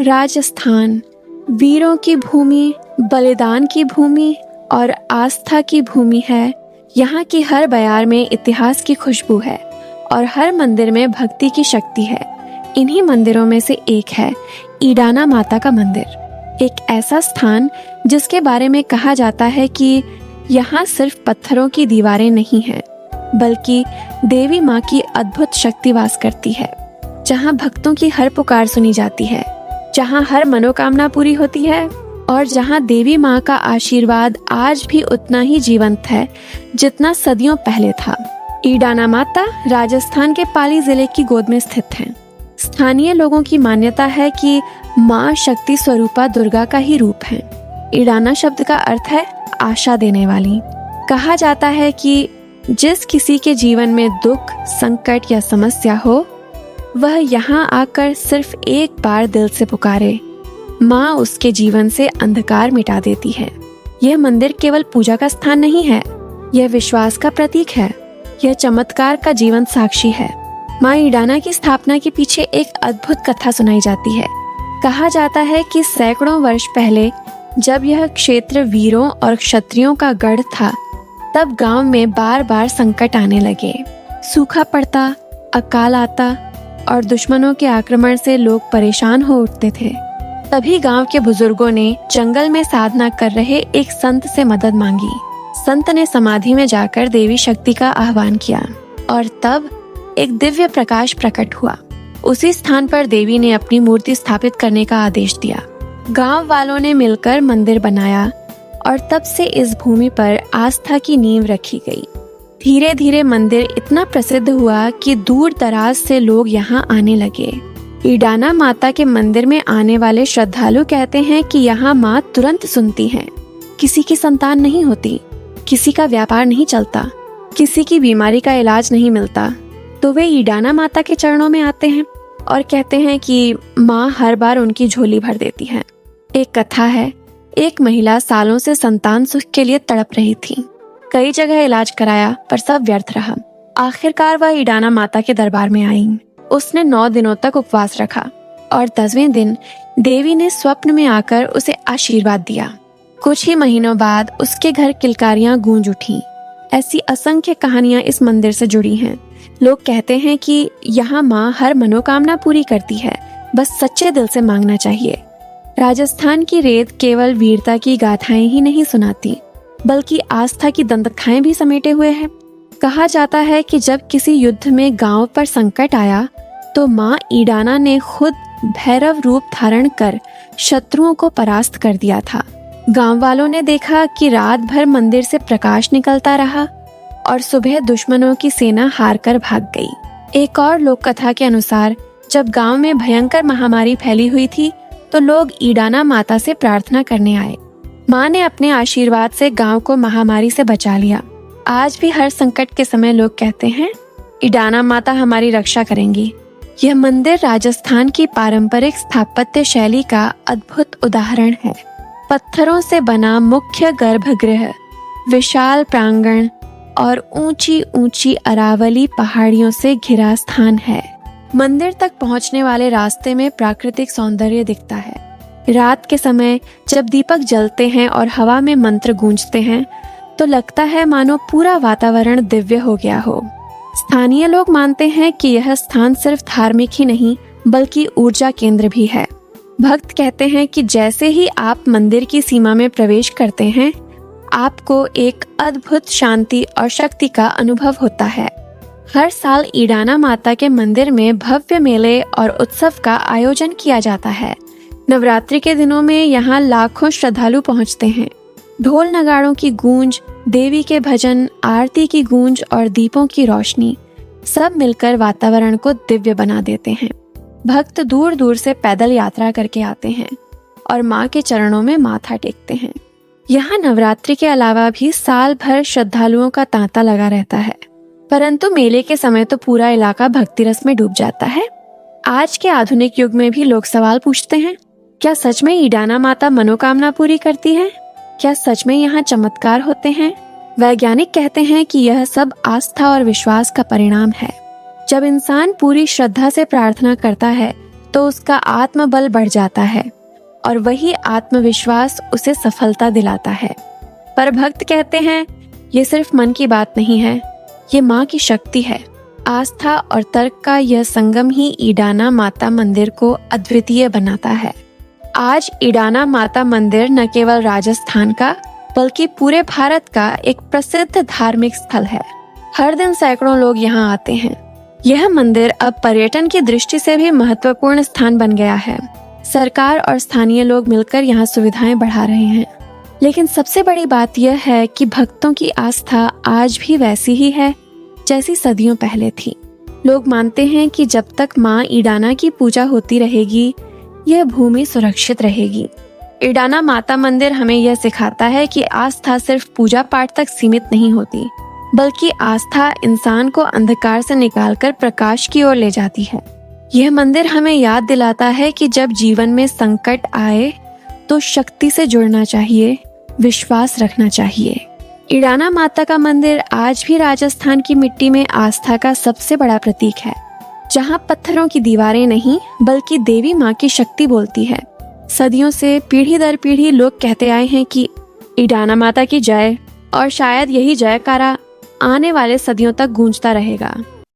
राजस्थान वीरों की भूमि, बलिदान की भूमि और आस्था की भूमि है। यहाँ की हर बयार में इतिहास की खुशबू है और हर मंदिर में भक्ति की शक्ति है। इन्हीं मंदिरों में से एक है ईडाना माता का मंदिर, एक ऐसा स्थान जिसके बारे में कहा जाता है कि यहाँ सिर्फ पत्थरों की दीवारें नहीं हैं, बल्कि देवी माँ की अद्भुत शक्ति वास करती है, जहाँ भक्तों की हर पुकार सुनी जाती है, जहाँ हर मनोकामना पूरी होती है और जहाँ देवी माँ का आशीर्वाद आज भी उतना ही जीवंत है जितना सदियों पहले था। ईडाना माता राजस्थान के पाली जिले की गोद में स्थित है। स्थानीय लोगों की मान्यता है कि माँ शक्ति स्वरूपा दुर्गा का ही रूप है। ईडाना शब्द का अर्थ है आशा देने वाली। कहा जाता है कि जिस किसी के जीवन में दुख, संकट या समस्या हो, वह यहाँ आकर सिर्फ एक बार दिल से पुकारे, माँ उसके जीवन से अंधकार मिटा देती है। यह मंदिर केवल पूजा का स्थान नहीं है, यह विश्वास का प्रतीक है, यह चमत्कार का जीवंत साक्षी है। माँ ईडाना की स्थापना के पीछे एक अद्भुत कथा सुनाई जाती है। कहा जाता है कि सैकड़ों वर्ष पहले जब यह क्षेत्र वीरों और क्षत्रियों का गढ़ था, तब गांव में बार बार संकट आने लगे। सूखा पड़ता, अकाल आता और दुश्मनों के आक्रमण से लोग परेशान हो उठते थे। तभी गांव के बुजुर्गों ने जंगल में साधना कर रहे एक संत से मदद मांगी। संत ने समाधि में जाकर देवी शक्ति का आह्वान किया और तब एक दिव्य प्रकाश प्रकट हुआ। उसी स्थान पर देवी ने अपनी मूर्ति स्थापित करने का आदेश दिया। गांव वालों ने मिलकर मंदिर बनाया और तब से इस भूमि पर आस्था की नींव रखी गई। धीरे धीरे मंदिर इतना प्रसिद्ध हुआ कि दूर दराज से लोग यहाँ आने लगे। ईडाना माता के मंदिर में आने वाले श्रद्धालु कहते हैं कि यहाँ माँ तुरंत सुनती हैं। किसी की संतान नहीं होती, किसी का व्यापार नहीं चलता, किसी की बीमारी का इलाज नहीं मिलता, तो वे ईडाना माता के चरणों में आते हैं और कहते हैं कि माँ हर बार उनकी झोली भर देती है। एक कथा है, एक महिला सालों से संतान सुख के लिए तड़प रही थी। कई जगह इलाज कराया पर सब व्यर्थ रहा। आखिरकार वह ईडाना माता के दरबार में आई। उसने 9 दिनों तक उपवास रखा और 10वें दिन देवी ने स्वप्न में आकर उसे आशीर्वाद दिया। कुछ ही महीनों बाद उसके घर किलकारियां गूंज उठीं। ऐसी असंख्य कहानियां इस मंदिर से जुड़ी हैं। लोग कहते हैं कि यहाँ माँ हर मनोकामना पूरी करती है, बस सच्चे दिल से मांगना चाहिए। राजस्थान की रेत केवल वीरता की गाथाएं ही नहीं सुनाती, बल्कि आस्था की दंतकथाएं भी समेटे हुए है। कहा जाता है कि जब किसी युद्ध में गांव पर संकट आया, तो माँ ईडाना ने खुद भैरव रूप धारण कर शत्रुओं को परास्त कर दिया था। गांव वालों ने देखा कि रात भर मंदिर से प्रकाश निकलता रहा और सुबह दुश्मनों की सेना हार कर भाग गई। एक और लोक कथा के अनुसार जब गांव में भयंकर महामारी फैली हुई थी, तो लोग ईडाना माता से प्रार्थना करने आए। माँ ने अपने आशीर्वाद से गांव को महामारी से बचा लिया। आज भी हर संकट के समय लोग कहते हैं, ईडाना माता हमारी रक्षा करेंगी। यह मंदिर राजस्थान की पारंपरिक स्थापत्य शैली का अद्भुत उदाहरण है। पत्थरों से बना मुख्य गर्भगृह, विशाल प्रांगण और ऊंची ऊंची अरावली पहाड़ियों से घिरा स्थान है। मंदिर तक पहुंचने वाले रास्ते में प्राकृतिक सौंदर्य दिखता है। रात के समय जब दीपक जलते हैं और हवा में मंत्र गूंजते हैं, तो लगता है मानो पूरा वातावरण दिव्य हो गया हो। स्थानीय लोग मानते हैं कि यह स्थान सिर्फ धार्मिक ही नहीं, बल्कि ऊर्जा केंद्र भी है। भक्त कहते हैं कि जैसे ही आप मंदिर की सीमा में प्रवेश करते हैं, आपको एक अद्भुत शांति और शक्ति का अनुभव होता है। हर साल ईडाना माता के मंदिर में भव्य मेले और उत्सव का आयोजन किया जाता है। नवरात्रि के दिनों में यहाँ लाखों श्रद्धालु पहुँचते हैं। ढोल नगाड़ों की गूंज, देवी के भजन, आरती की गूंज और दीपों की रोशनी सब मिलकर वातावरण को दिव्य बना देते हैं। भक्त दूर दूर से पैदल यात्रा करके आते हैं और माँ के चरणों में माथा टेकते हैं। यहाँ नवरात्रि के अलावा भी साल भर श्रद्धालुओं का तांता लगा रहता है, परंतु मेले के समय तो पूरा इलाका भक्ति रस में डूब जाता है। आज के आधुनिक युग में भी लोग सवाल पूछते हैं, क्या सच में ईडाना माता मनोकामना पूरी करती है? क्या सच में यहाँ चमत्कार होते हैं? वैज्ञानिक कहते हैं कि यह सब आस्था और विश्वास का परिणाम है। जब इंसान पूरी श्रद्धा से प्रार्थना करता है, तो उसका आत्मबल बढ़ जाता है और वही आत्मविश्वास उसे सफलता दिलाता है। पर भक्त कहते हैं ये सिर्फ मन की बात नहीं है, ये माँ की शक्ति है। आस्था और तर्क का यह संगम ही ईडाना माता मंदिर को अद्वितीय बनाता है। आज ईडाना माता मंदिर न केवल राजस्थान का बल्कि पूरे भारत का एक प्रसिद्ध धार्मिक स्थल है। हर दिन सैकड़ों लोग यहाँ आते हैं। यह मंदिर अब पर्यटन की दृष्टि से भी महत्वपूर्ण स्थान बन गया है। सरकार और स्थानीय लोग मिलकर यहाँ सुविधाएं बढ़ा रहे हैं। लेकिन सबसे बड़ी बात यह है कि भक्तों की आस्था आज भी वैसी ही है जैसी सदियों पहले थी। लोग मानते हैं कि जब तक माँ ईडाना की पूजा होती रहेगी, यह भूमि सुरक्षित रहेगी। ईडाना माता मंदिर हमें यह सिखाता है कि आस्था सिर्फ पूजा पाठ तक सीमित नहीं होती, बल्कि आस्था इंसान को अंधकार से निकालकर प्रकाश की ओर ले जाती है। यह मंदिर हमें याद दिलाता है कि जब जीवन में संकट आए तो शक्ति से जुड़ना चाहिए, विश्वास रखना चाहिए। ईडाना माता का मंदिर आज भी राजस्थान की मिट्टी में आस्था का सबसे बड़ा प्रतीक है, जहाँ पत्थरों की दीवारें नहीं बल्कि देवी माँ की शक्ति बोलती है। सदियों से पीढ़ी दर पीढ़ी लोग कहते आए हैं कि ईडाना माता की जय, और शायद यही जयकारा आने वाले सदियों तक गूंजता रहेगा।